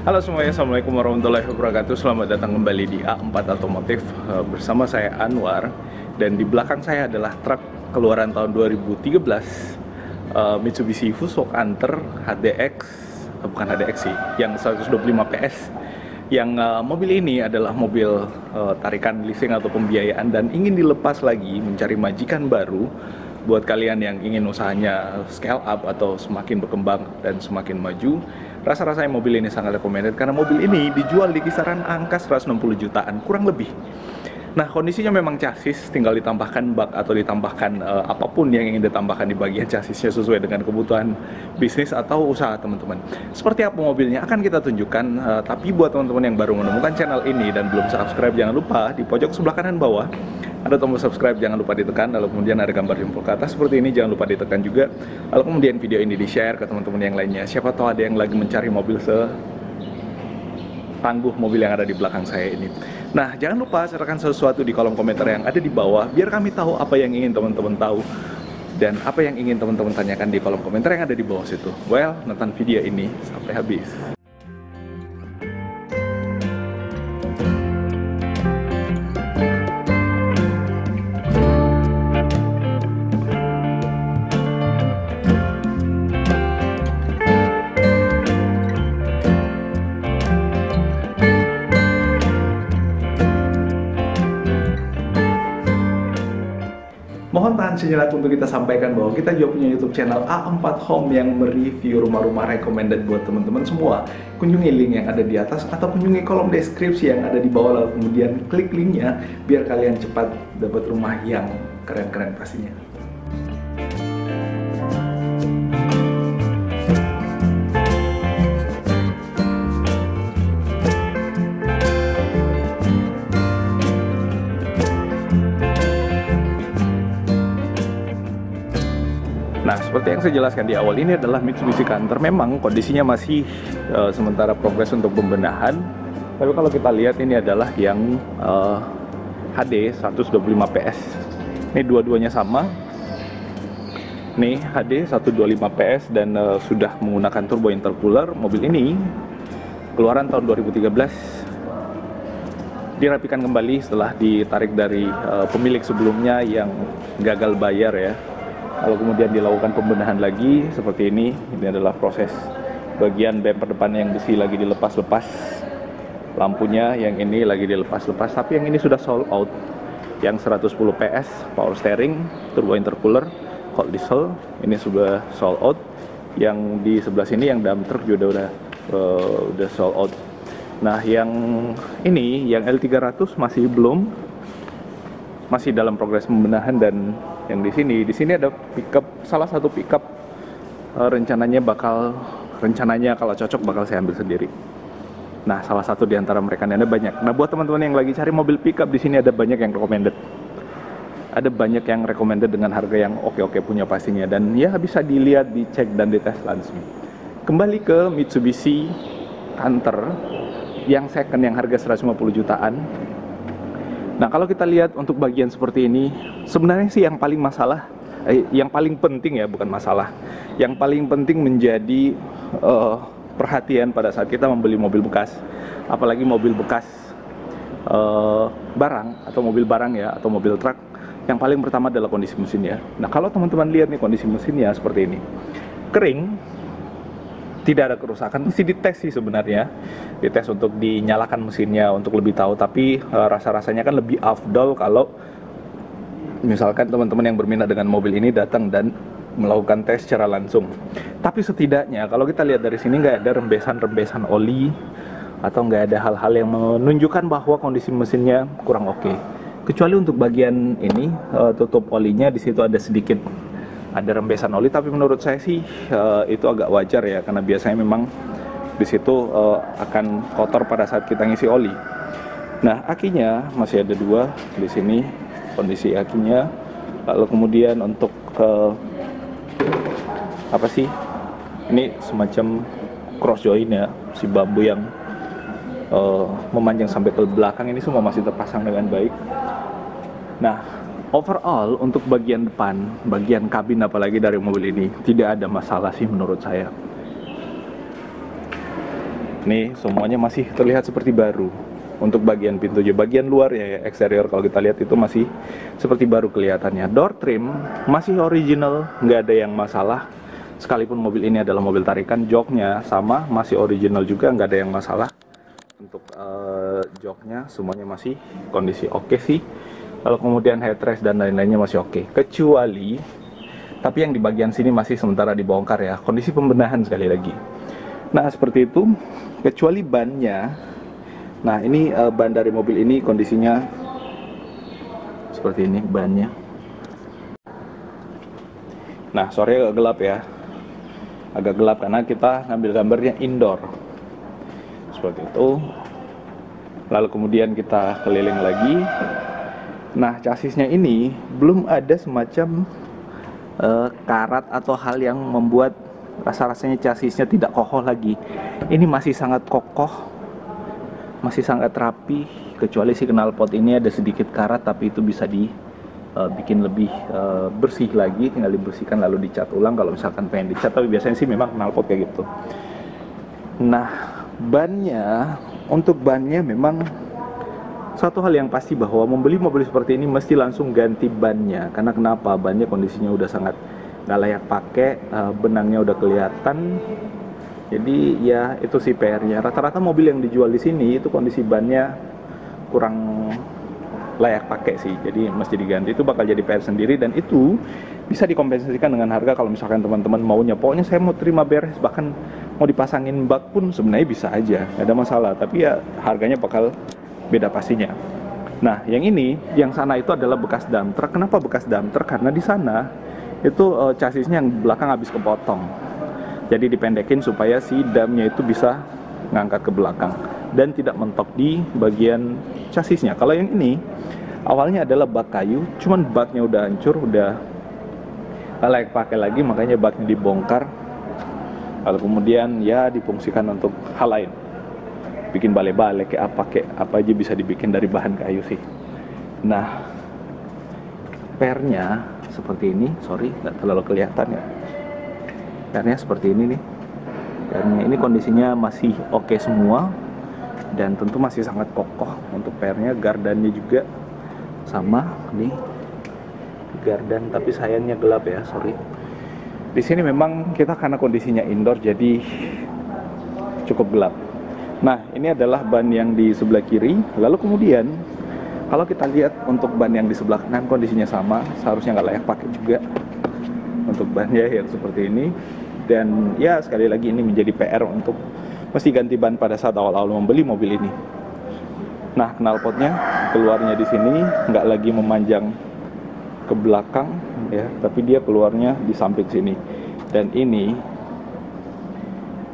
Halo semuanya, Assalamualaikum warahmatullahi wabarakatuh. Selamat datang kembali di A4 Otomotif bersama saya Anwar. Dan di belakang saya adalah truk keluaran tahun 2013 Mitsubishi Fuso Canter HDX, bukan HDX sih, yang 125 PS. Yang mobil ini adalah mobil tarikan leasing atau pembiayaan dan ingin dilepas lagi, mencari majikan baru buat kalian yang ingin usahanya scale up atau semakin berkembang dan semakin maju. Rasa-rasanya mobil ini sangat recommended karena mobil ini dijual di kisaran angka 160 jutaan kurang lebih. Nah, kondisinya memang chassis, tinggal ditambahkan bak atau ditambahkan apapun yang ingin ditambahkan di bagian chassisnya sesuai dengan kebutuhan bisnis atau usaha teman-teman. Seperti apa mobilnya akan kita tunjukkan, tapi buat teman-teman yang baru menemukan channel ini dan belum subscribe, jangan lupa di pojok sebelah kanan bawah ada tombol subscribe, jangan lupa ditekan, lalu kemudian ada gambar jempol ke atas seperti ini, jangan lupa ditekan juga, lalu kemudian video ini di-share ke teman-teman yang lainnya. Siapa tahu ada yang lagi mencari mobil tangguh mobil yang ada di belakang saya ini. Nah, jangan lupa sertakan sesuatu di kolom komentar yang ada di bawah biar kami tahu apa yang ingin teman-teman tahu dan apa yang ingin teman-teman tanyakan di kolom komentar yang ada di bawah situ. Well, nonton video ini sampai habis. Mohon tahan sejenak untuk kita sampaikan bahwa kita juga punya YouTube channel A4 Home yang mereview rumah-rumah recommended buat teman-teman semua. Kunjungi link yang ada di atas atau kunjungi kolom deskripsi yang ada di bawah, lalu kemudian klik linknya biar kalian cepat dapat rumah yang keren-keren pastinya. Nah, seperti yang saya jelaskan di awal, ini adalah Mitsubishi Canter. Memang kondisinya masih sementara progres untuk pembenahan. Tapi kalau kita lihat ini adalah yang HD 125 PS. Ini dua-duanya sama. Nih HD 125 PS dan sudah menggunakan turbo intercooler. Mobil ini keluaran tahun 2013. Dirapikan kembali setelah ditarik dari pemilik sebelumnya yang gagal bayar ya. Lalu kemudian dilakukan pembenahan lagi seperti ini. Ini adalah proses bagian bumper depan yang besi lagi dilepas-lepas, lampunya yang ini lagi dilepas-lepas, tapi yang ini sudah sold out. Yang 110 PS, power steering, turbo intercooler, cold diesel, ini sudah sold out. Yang di sebelah sini yang dump truck juga udah sold out. Nah, yang ini yang L300 masih belum, masih dalam progres pembenahan. Dan yang di sini ada pickup, salah satu pickup rencananya kalau cocok bakal saya ambil sendiri. Nah, salah satu di antara mereka, ada banyak. Nah, buat teman-teman yang lagi cari mobil pickup, di sini ada banyak yang recommended. Ada banyak yang recommended dengan harga yang oke-oke punya pastinya, dan ya bisa dilihat, dicek dan dites langsung. Kembali ke Mitsubishi Canter yang second yang harga 150 jutaan. Nah, kalau kita lihat untuk bagian seperti ini, sebenarnya sih yang paling penting ya, bukan masalah. Yang paling penting menjadi perhatian pada saat kita membeli mobil bekas, apalagi mobil bekas barang atau mobil barang ya, atau mobil truk. Yang paling pertama adalah kondisi mesinnya. Nah, kalau teman-teman lihat nih kondisi mesinnya seperti ini, kering, tidak ada kerusakan, mesti dites sih sebenarnya, dites untuk dinyalakan mesinnya untuk lebih tahu. Tapi rasa-rasanya kan lebih afdol kalau misalkan teman-teman yang berminat dengan mobil ini datang dan melakukan tes secara langsung. Tapi setidaknya kalau kita lihat dari sini nggak ada rembesan-rembesan oli atau nggak ada hal-hal yang menunjukkan bahwa kondisi mesinnya kurang oke. Kecuali untuk bagian ini tutup olinya, di situ ada sedikit ada rembesan oli, tapi menurut saya sih itu agak wajar ya, karena biasanya memang di situ akan kotor pada saat kita ngisi oli. Nah, akinya masih ada dua di sini, kondisi akinya. Lalu kemudian untuk apa sih? Ini semacam cross joint ya, si bambu yang memanjang sampai ke belakang ini semua masih terpasang dengan baik. Nah, overall untuk bagian depan, bagian kabin apalagi dari mobil ini tidak ada masalah sih menurut saya. Ini semuanya masih terlihat seperti baru. Untuk bagian pintunya, bagian luar ya, eksterior kalau kita lihat itu masih seperti baru kelihatannya. Door trim masih original, nggak ada yang masalah. Sekalipun mobil ini adalah mobil tarikan, joknya sama, masih original juga, nggak ada yang masalah. Untuk joknya semuanya masih kondisi oke sih. Lalu kemudian headrest dan lain-lainnya masih oke. Kecuali, tapi yang di bagian sini masih sementara dibongkar ya. Kondisi pembenahan sekali lagi. Nah seperti itu, kecuali bannya. Nah ini ban dari mobil ini kondisinya seperti ini bannya. Nah sore agak gelap ya, agak gelap karena kita ngambil gambarnya indoor seperti itu. Lalu kemudian kita keliling lagi. Nah chassisnya ini belum ada semacam karat atau hal yang membuat rasa-rasanya chassisnya tidak kokoh lagi. Ini masih sangat kokoh, masih sangat rapi, kecuali si knalpot ini ada sedikit karat, tapi itu bisa dibikin lebih bersih lagi, tinggal dibersihkan lalu dicat ulang kalau misalkan pengen dicat, tapi biasanya sih memang knalpot kayak gitu. Nah bannya, untuk bannya memang satu hal yang pasti bahwa membeli mobil seperti ini mesti langsung ganti bannya. Karena kenapa? Bannya kondisinya udah sangat nggak layak pakai, benangnya udah kelihatan. Jadi ya itu sih PR-nya. Rata-rata mobil yang dijual di sini itu kondisi bannya kurang layak pakai sih. Jadi mesti diganti, itu bakal jadi PR sendiri, dan itu bisa dikompensasikan dengan harga kalau misalkan teman-teman maunya. Pokoknya saya mau terima beres, bahkan mau dipasangin bak pun sebenarnya bisa aja, nggak ada masalah. Tapi ya harganya bakal beda pastinya. Nah yang ini, yang sana itu adalah bekas dump truck. Kenapa bekas dump truck? Karena di sana itu chassisnya yang belakang habis kepotong. Jadi dipendekin supaya si damnya itu bisa ngangkat ke belakang dan tidak mentok di bagian chassisnya. Kalau yang ini awalnya adalah bak kayu, cuman baknya udah hancur, udah nggak layak pakai lagi, makanya baknya dibongkar. Lalu kemudian ya difungsikan untuk hal lain, bikin bale-bale kayak apa aja bisa dibikin dari bahan kayu sih. Nah pernya seperti ini, sorry nggak terlalu kelihatan ya. Pernya seperti ini nih. Pernya ini kondisinya masih oke semua, dan tentu masih sangat kokoh untuk pernya. Gardannya juga sama nih, gardan, tapi sayangnya gelap ya, sorry. Di sini memang kita karena kondisinya indoor jadi cukup gelap. Nah ini adalah ban yang di sebelah kiri. Lalu kemudian kalau kita lihat untuk ban yang di sebelah kanan kondisinya sama, seharusnya nggak layak pakai juga untuk bannya yang seperti ini. Dan ya sekali lagi ini menjadi PR untuk mesti ganti ban pada saat awal-awal membeli mobil ini. Nah knalpotnya keluarnya di sini nggak lagi memanjang ke belakang ya, tapi dia keluarnya di samping sini. Dan ini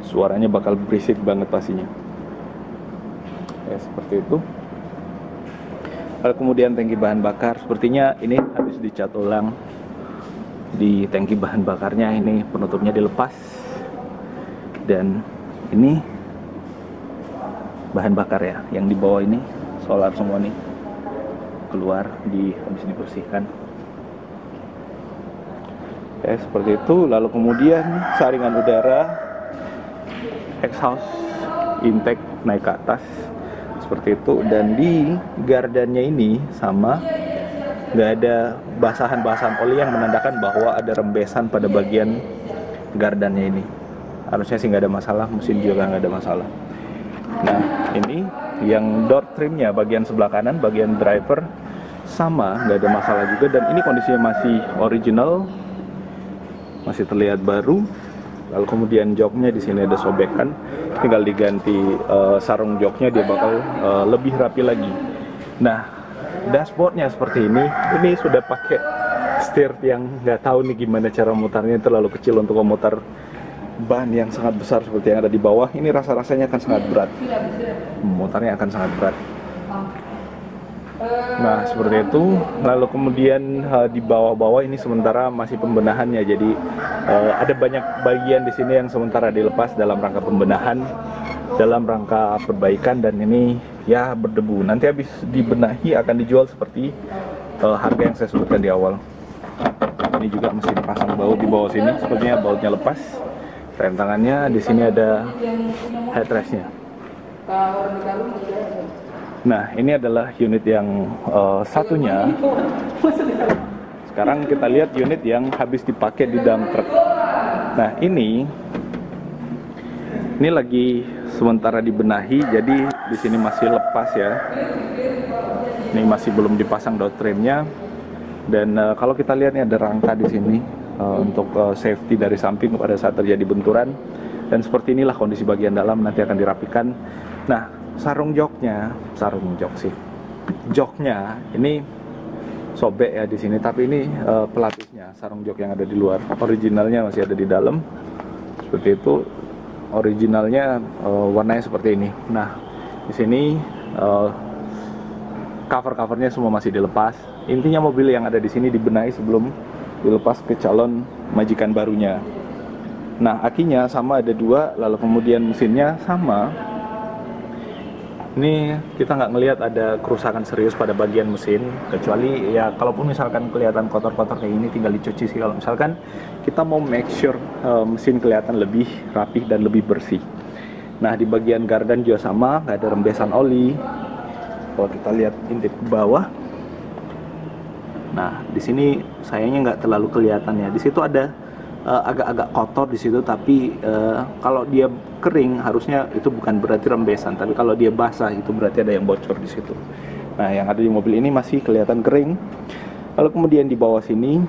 suaranya bakal berisik banget pastinya ya, seperti itu. Lalu kemudian tangki bahan bakar, sepertinya ini habis dicat ulang. Di tangki bahan bakarnya ini penutupnya dilepas, dan ini bahan bakar ya yang di bawah ini solar semua nih keluar, habis dibersihkan ya, seperti itu. Lalu kemudian saringan udara, exhaust, intake naik ke atas seperti itu. Dan di gardannya ini sama, nggak ada basahan-basahan oli yang menandakan bahwa ada rembesan pada bagian gardannya ini. Harusnya sih nggak ada masalah, mesin juga nggak ada masalah. Nah ini yang door trimnya bagian sebelah kanan, bagian driver sama, nggak ada masalah juga. Dan ini kondisinya masih original, masih terlihat baru. Lalu kemudian joknya di sini ada sobekan, tinggal diganti sarung joknya, dia bakal lebih rapi lagi. Nah dashboardnya seperti ini sudah pakai steer yang nggak tahu nih gimana cara mutarnya, terlalu kecil untuk memutar ban yang sangat besar seperti yang ada di bawah. Ini rasa-rasanya akan sangat berat, mutarnya akan sangat berat. Nah seperti itu. Lalu kemudian di bawah-bawah ini sementara masih pembenahannya, jadi ada banyak bagian di sini yang sementara dilepas dalam rangka pembenahan, dalam rangka perbaikan. Dan ini ya berdebu, nanti habis dibenahi akan dijual seperti harga yang saya sebutkan di awal. Ini juga masih dipasang baut di bawah sini, sepertinya bautnya lepas. Rem tangannya di sini ada headrestnya. Nah, ini adalah unit yang satunya. Sekarang kita lihat unit yang habis dipakai di dump truck. Nah, ini lagi sementara dibenahi, jadi di sini masih lepas ya. Ini masih belum dipasang door trimnya. Dan kalau kita lihat nih ada rangka di sini untuk safety dari samping pada saat terjadi benturan. Dan seperti inilah kondisi bagian dalam, nanti akan dirapikan. Nah, joknya ini sobek ya di sini, tapi ini pelapisnya, sarung jok yang ada di luar. Originalnya masih ada di dalam. Seperti itu. Originalnya warnanya seperti ini. Nah, di sini cover-covernya semua masih dilepas. Intinya mobil yang ada di sini dibenahi sebelum dilepas ke calon majikan barunya. Nah, akinya sama ada 2, lalu kemudian mesinnya sama. Ini kita nggak ngelihat ada kerusakan serius pada bagian mesin, kecuali ya kalaupun misalkan kelihatan kotor-kotor kayak ini tinggal dicuci sih. Kalau misalkan kita mau make sure mesin kelihatan lebih rapih dan lebih bersih. Nah, di bagian gardan juga sama, nggak ada rembesan oli. Kalau kita lihat intip ke bawah, nah di sini sayangnya nggak terlalu kelihatan ya. Di situ ada agak-agak kotor di situ, tapi kalau dia kering harusnya itu bukan berarti rembesan, tapi kalau dia basah itu berarti ada yang bocor di situ. Nah, yang ada di mobil ini masih kelihatan kering. Lalu kemudian di bawah sini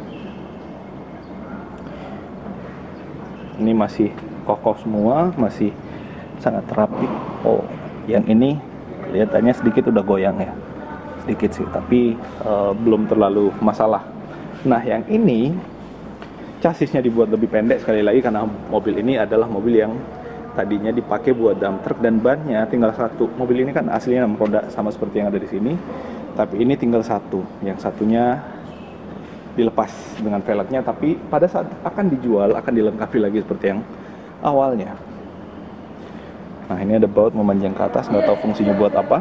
ini masih kokoh semua, masih sangat rapi. Oh, yang ini kelihatannya sedikit udah goyang ya, sedikit sih, tapi belum terlalu masalah. Nah, yang ini chassisnya dibuat lebih pendek sekali lagi karena mobil ini adalah mobil yang tadinya dipakai buat dump truck dan bannya tinggal 1. Mobil ini kan aslinya 6 roda sama seperti yang ada di sini, tapi ini tinggal 1. Yang satunya dilepas dengan velgnya, tapi pada saat akan dijual akan dilengkapi lagi seperti yang awalnya. Nah, ini ada baut memanjang ke atas, nggak tahu fungsinya buat apa.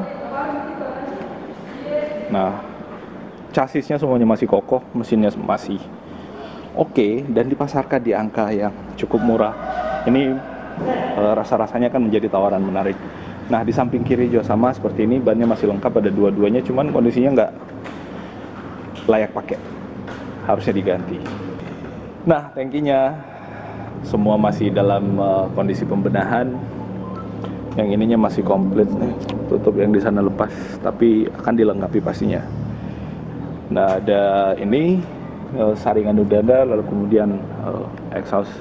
Nah, chassisnya semuanya masih kokoh, mesinnya masih oke, dan dipasarkan di angka yang cukup murah. Ini rasa-rasanya kan menjadi tawaran menarik. Nah, di samping kiri juga sama seperti ini, bannya masih lengkap, ada dua-duanya, cuman kondisinya nggak layak pakai, harusnya diganti. Nah, tangkinya semua masih dalam kondisi pembenahan. Yang ininya masih komplit nih, tutup yang di sana lepas, tapi akan dilengkapi pastinya. Nah, ada ini saringan udara, lalu kemudian exhaust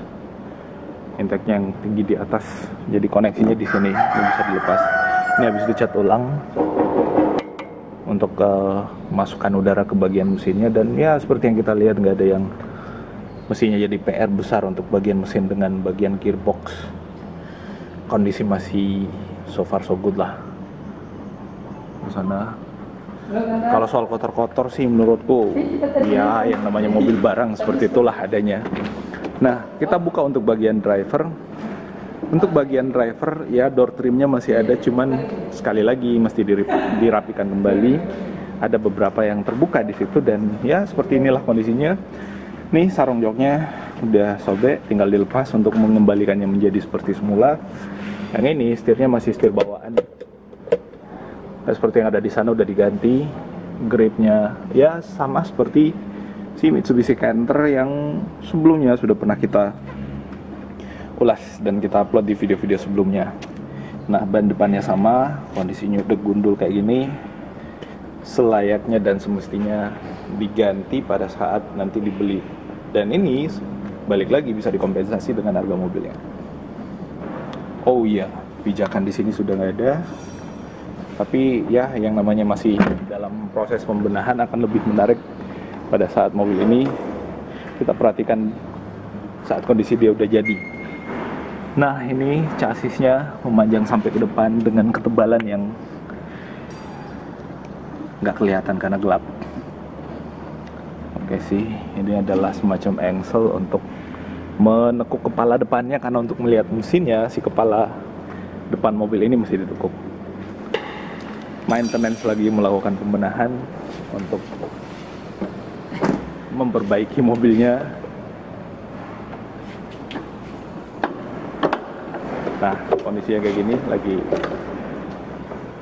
intake-nya yang tinggi di atas, jadi koneksinya di sini, ini bisa dilepas. Ini habis dicat ulang untuk masukkan udara ke bagian mesinnya, dan ya seperti yang kita lihat nggak ada yang mesinnya jadi PR besar untuk bagian mesin dengan bagian gearbox. Kondisi masih so far so good lah di sana. Kalau soal kotor-kotor sih menurutku ya yang namanya mobil barang seperti itulah adanya. Nah, kita buka untuk bagian driver. Untuk bagian driver ya door trimnya masih ada, cuman sekali lagi mesti dirapikan kembali. Ada beberapa yang terbuka di situ dan ya seperti inilah kondisinya. Nih sarung joknya udah sobek, tinggal dilepas untuk mengembalikannya menjadi seperti semula. Yang ini setirnya masih setir bawaan. Nah, seperti yang ada di sana udah diganti. Gripnya ya sama seperti si Mitsubishi Canter yang sebelumnya sudah pernah kita ulas dan kita upload di video-video sebelumnya. Nah, ban depannya sama, kondisinya udah gundul kayak gini. Selayaknya dan semestinya diganti pada saat nanti dibeli. Dan ini balik lagi bisa dikompensasi dengan harga mobilnya. Oh iya, pijakan di sini sudah nggak ada. Tapi ya yang namanya masih dalam proses pembenahan akan lebih menarik pada saat mobil ini kita perhatikan saat kondisi dia udah jadi. Nah, ini chassisnya memanjang sampai ke depan dengan ketebalan yang nggak kelihatan karena gelap. Oke sih, ini adalah semacam engsel untuk menekuk kepala depannya, karena untuk melihat mesinnya si kepala depan mobil ini mesti ditekuk. Maintenance lagi melakukan pembenahan untuk memperbaiki mobilnya. Nah, kondisinya kayak gini, lagi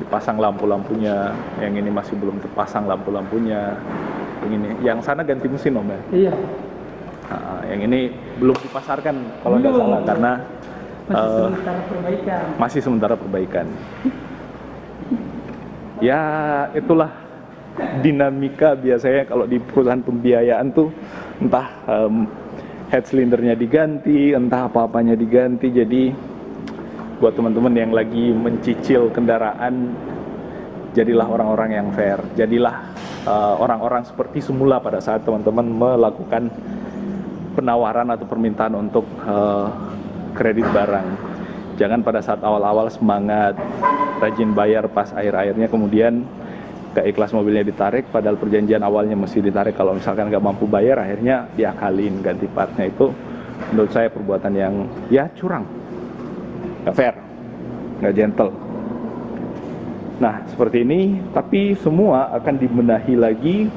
dipasang lampu-lampunya, yang ini masih belum terpasang lampu-lampunya, yang sana ganti mesin Om ya? Iya. Nah, yang ini belum dipasarkan kalau nggak salah karena masih sementara perbaikan. Ya itulah dinamika biasanya kalau di perusahaan pembiayaan tuh, entah head cylindernya diganti, entah apa-apanya diganti. Jadi buat teman-teman yang lagi mencicil kendaraan, jadilah orang-orang yang fair, jadilah orang-orang seperti semula pada saat teman-teman melakukan penawaran atau permintaan untuk kredit barang. Jangan pada saat awal-awal semangat, rajin bayar, pas akhir-akhirnya kemudian gak ikhlas mobilnya ditarik, padahal perjanjian awalnya mesti ditarik. Kalau misalkan gak mampu bayar, akhirnya diakalin ganti partnya. Itu menurut saya perbuatan yang ya curang, gak fair, gak gentle. Nah seperti ini, tapi semua akan dibenahi lagi.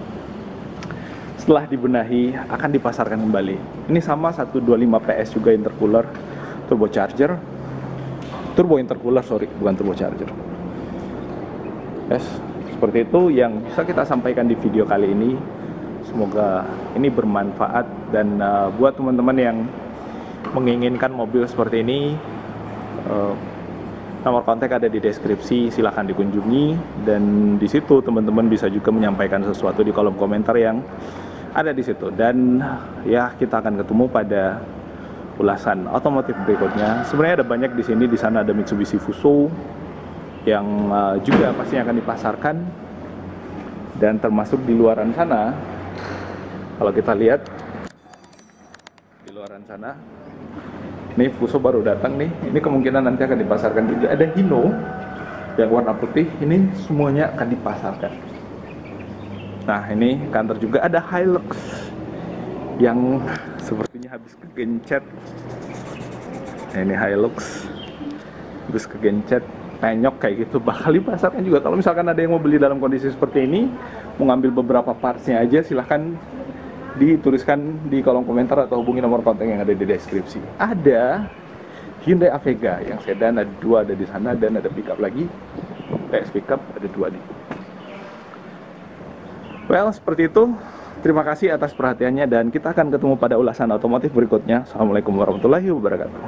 Setelah dibenahi akan dipasarkan kembali. Ini sama 125 PS juga intercooler, turbo intercooler, bukan turbocharger. Yes, seperti itu yang bisa kita sampaikan di video kali ini. Semoga ini bermanfaat, dan buat teman-teman yang menginginkan mobil seperti ini, nomor kontak ada di deskripsi, silahkan dikunjungi, dan di situ teman-teman bisa juga menyampaikan sesuatu di kolom komentar yang ada di situ. Dan ya kita akan ketemu pada ulasan otomotif berikutnya. Sebenarnya ada banyak di sini. Di sana ada Mitsubishi Fuso yang juga pasti akan dipasarkan, dan termasuk di luaran sana. Kalau kita lihat di luaran sana, ini Fuso baru datang nih. Ini kemungkinan nanti akan dipasarkan juga. Ada Hino yang warna putih. Ini semuanya akan dipasarkan. Nah ini kantor juga ada Hilux yang sepertinya habis kegencet. Nah, ini Hilux habis kegencet, penyok kayak gitu, bakal dipasarkan juga. Kalau misalkan ada yang mau beli dalam kondisi seperti ini, mau ngambil beberapa partsnya aja, silahkan dituliskan di kolom komentar atau hubungi nomor kontak yang ada di deskripsi. Ada Hyundai Avega yang sedan, ada 2 ada di sana, dan ada pickup lagi, TS pickup ada 2 nih. Well, seperti itu. Terima kasih atas perhatiannya, dan kita akan ketemu pada ulasan otomotif berikutnya. Assalamualaikum warahmatullahi wabarakatuh.